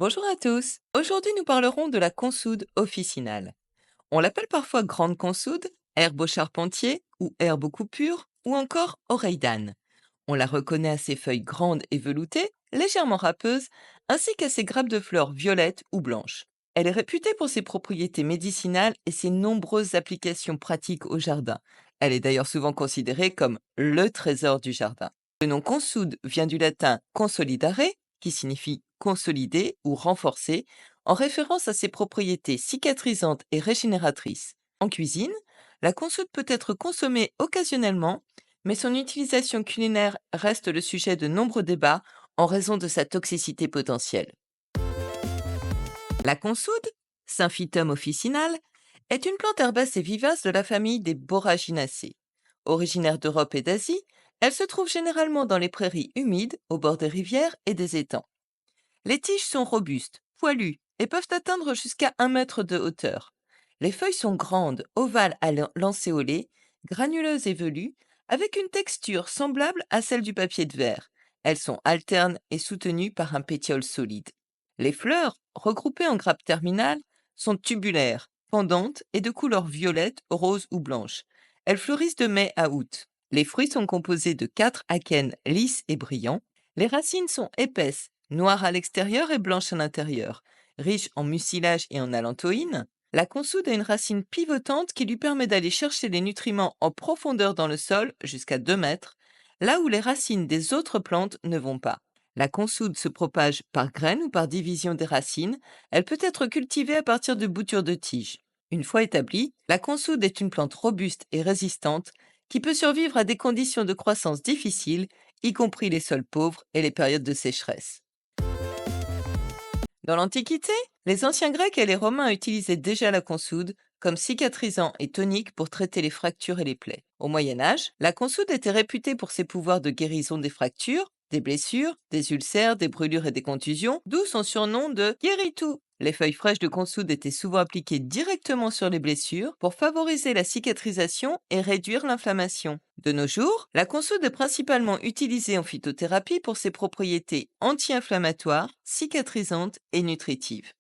Bonjour à tous. Aujourd'hui, nous parlerons de la consoude officinale. On l'appelle parfois grande consoude, herbe au charpentier ou herbe aux coupures ou encore oreille d'âne. On la reconnaît à ses feuilles grandes et veloutées, légèrement râpeuses, ainsi qu'à ses grappes de fleurs violettes ou blanches. Elle est réputée pour ses propriétés médicinales et ses nombreuses applications pratiques au jardin. Elle est d'ailleurs souvent considérée comme le trésor du jardin. Le nom consoude vient du latin consolidare, qui signifie consolider ou renforcer, en référence à ses propriétés cicatrisantes et régénératrices. En cuisine, la consoude peut être consommée occasionnellement, mais son utilisation culinaire reste le sujet de nombreux débats en raison de sa toxicité potentielle. La consoude, Symphytum officinale, est une plante herbace et vivace de la famille des Boraginaceae. Originaire d'Europe et d'Asie, elle se trouve généralement dans les prairies humides, au bord des rivières et des étangs. Les tiges sont robustes, poilues et peuvent atteindre jusqu'à 1 mètre de hauteur. Les feuilles sont grandes, ovales à lancéolées, granuleuses et velues, avec une texture semblable à celle du papier de verre. Elles sont alternes et soutenues par un pétiole solide. Les fleurs, regroupées en grappes terminales, sont tubulaires, pendantes et de couleur violette, rose ou blanche. Elles fleurissent de mai à août. Les fruits sont composés de 4 akènes lisses et brillants. Les racines sont épaisses, noires à l'extérieur et blanches à l'intérieur. Riches en mucilage et en allantoïne, la consoude a une racine pivotante qui lui permet d'aller chercher les nutriments en profondeur dans le sol, jusqu'à 2 mètres, là où les racines des autres plantes ne vont pas. La consoude se propage par graines ou par division des racines. Elle peut être cultivée à partir de boutures de tiges. Une fois établie, la consoude est une plante robuste et résistante qui peut survivre à des conditions de croissance difficiles, y compris les sols pauvres et les périodes de sécheresse. Dans l'Antiquité, les anciens Grecs et les Romains utilisaient déjà la consoude comme cicatrisant et tonique pour traiter les fractures et les plaies. Au Moyen Âge, la consoude était réputée pour ses pouvoirs de guérison des fractures, des blessures, des ulcères, des brûlures et des contusions, d'où son surnom de guérit-tout. Les feuilles fraîches de consoude étaient souvent appliquées directement sur les blessures pour favoriser la cicatrisation et réduire l'inflammation. De nos jours, la consoude est principalement utilisée en phytothérapie pour ses propriétés anti-inflammatoires, cicatrisantes et nutritives.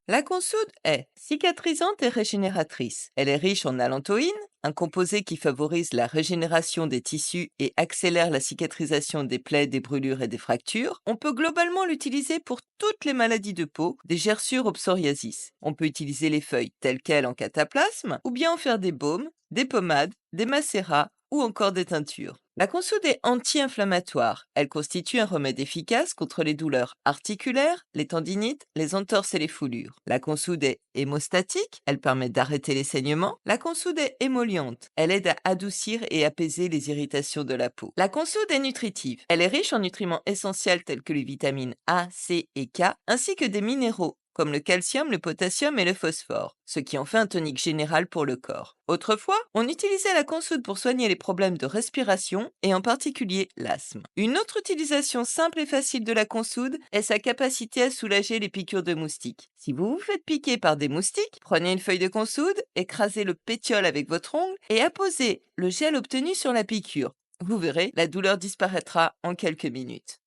La consoude est cicatrisante et régénératrice. Elle est riche en allantoïne, un composé qui favorise la régénération des tissus et accélère la cicatrisation des plaies, des brûlures et des fractures. On peut globalement l'utiliser pour toutes les maladies de peau, des gerçures au psoriasis. On peut utiliser les feuilles telles quelles en cataplasme ou bien en faire des baumes, des pommades, des macérats ou encore des teintures. La consoude est anti-inflammatoire. Elle constitue un remède efficace contre les douleurs articulaires, les tendinites, les entorses et les foulures. La consoude est hémostatique. Elle permet d'arrêter les saignements. La consoude est émolliente. Elle aide à adoucir et apaiser les irritations de la peau. La consoude est nutritive. Elle est riche en nutriments essentiels tels que les vitamines A, C et K, ainsi que des minéraux comme le calcium, le potassium et le phosphore, ce qui en fait un tonique général pour le corps. Autrefois, on utilisait la consoude pour soigner les problèmes de respiration et en particulier l'asthme. Une autre utilisation simple et facile de la consoude est sa capacité à soulager les piqûres de moustiques. Si vous vous faites piquer par des moustiques, prenez une feuille de consoude, écrasez le pétiole avec votre ongle et apposez le gel obtenu sur la piqûre. Vous verrez, la douleur disparaîtra en quelques minutes.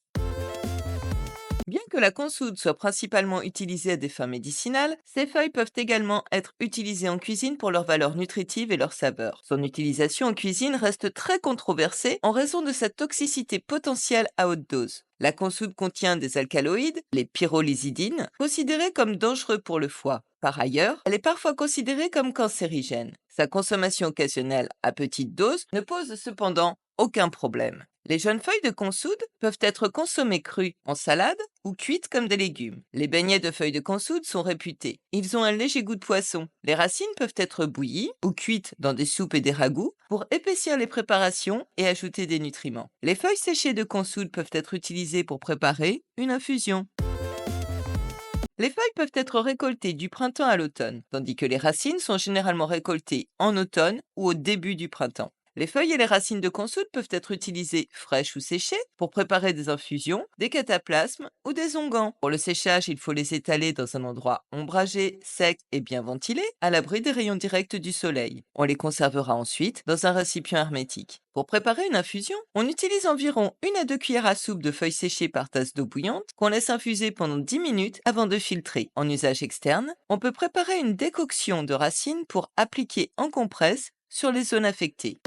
Bien que la consoude soit principalement utilisée à des fins médicinales, ses feuilles peuvent également être utilisées en cuisine pour leur valeur nutritive et leur saveur. Son utilisation en cuisine reste très controversée en raison de sa toxicité potentielle à haute dose. La consoude contient des alcaloïdes, les pyrrolizidines, considérés comme dangereux pour le foie. Par ailleurs, elle est parfois considérée comme cancérigène. Sa consommation occasionnelle à petite dose ne pose cependant aucun problème. Les jeunes feuilles de consoude peuvent être consommées crues en salade ou cuites comme des légumes. Les beignets de feuilles de consoude sont réputés. Ils ont un léger goût de poisson. Les racines peuvent être bouillies ou cuites dans des soupes et des ragoûts pour épaissir les préparations et ajouter des nutriments. Les feuilles séchées de consoude peuvent être utilisées pour préparer une infusion. Les feuilles peuvent être récoltées du printemps à l'automne, tandis que les racines sont généralement récoltées en automne ou au début du printemps. Les feuilles et les racines de consoude peuvent être utilisées fraîches ou séchées pour préparer des infusions, des cataplasmes ou des onguents. Pour le séchage, il faut les étaler dans un endroit ombragé, sec et bien ventilé, à l'abri des rayons directs du soleil. On les conservera ensuite dans un récipient hermétique. Pour préparer une infusion, on utilise environ 1 à 2 cuillères à soupe de feuilles séchées par tasse d'eau bouillante qu'on laisse infuser pendant 10 minutes avant de filtrer. En usage externe, on peut préparer une décoction de racines pour appliquer en compresse sur les zones affectées.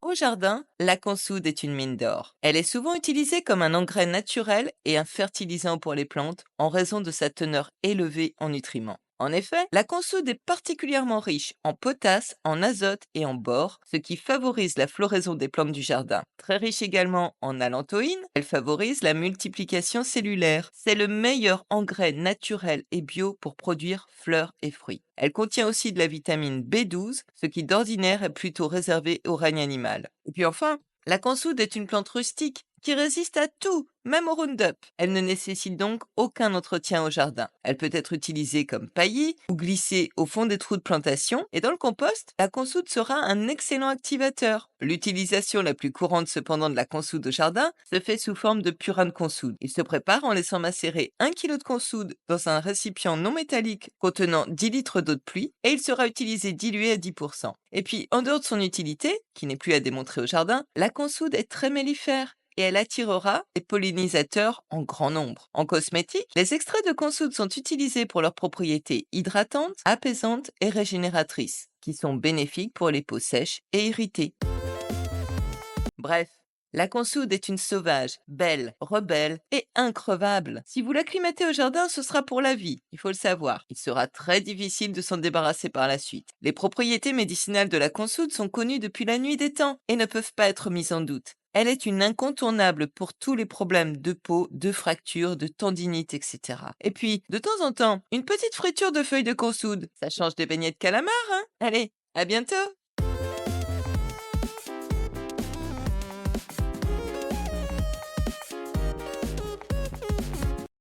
Au jardin, la consoude est une mine d'or. Elle est souvent utilisée comme un engrais naturel et un fertilisant pour les plantes en raison de sa teneur élevée en nutriments. En effet, la consoude est particulièrement riche en potasse, en azote et en bore, ce qui favorise la floraison des plantes du jardin. Très riche également en allantoïne, elle favorise la multiplication cellulaire. C'est le meilleur engrais naturel et bio pour produire fleurs et fruits. Elle contient aussi de la vitamine B12, ce qui d'ordinaire est plutôt réservé au règne animal. Et puis enfin, la consoude est une plante rustique qui résiste à tout, même au Roundup. Elle ne nécessite donc aucun entretien au jardin. Elle peut être utilisée comme paillis ou glissée au fond des trous de plantation. Et dans le compost, la consoude sera un excellent activateur. L'utilisation la plus courante cependant de la consoude au jardin se fait sous forme de purin de consoude. Il se prépare en laissant macérer 1 kg de consoude dans un récipient non métallique contenant 10 litres d'eau de pluie et il sera utilisé dilué à 10%. Et puis, en dehors de son utilité, qui n'est plus à démontrer au jardin, la consoude est très mellifère et elle attirera des pollinisateurs en grand nombre. En cosmétique, les extraits de consoude sont utilisés pour leurs propriétés hydratantes, apaisantes et régénératrices, qui sont bénéfiques pour les peaux sèches et irritées. Bref, la consoude est une sauvage, belle, rebelle et increvable. Si vous l'acclimatez au jardin, ce sera pour la vie, il faut le savoir. Il sera très difficile de s'en débarrasser par la suite. Les propriétés médicinales de la consoude sont connues depuis la nuit des temps et ne peuvent pas être mises en doute. Elle est une incontournable pour tous les problèmes de peau, de fractures, de tendinite, etc. Et puis, de temps en temps, une petite friture de feuilles de consoude. Ça change des beignets de calamar, hein? Allez, à bientôt!